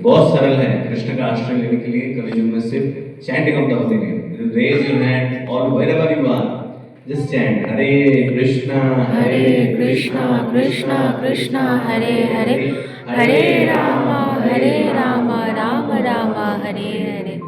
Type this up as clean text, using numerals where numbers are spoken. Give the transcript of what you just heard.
बहुत सरल है कृष्ण का आश्रय लेने के लिए कलियुग में सिर्फ chanting of the holy name raise your hand और wherever you are just chant Hare Krishna Hare Krishna Krishna Krishna Hare Hare Hare Rama Rama Rama Rama Hare Hare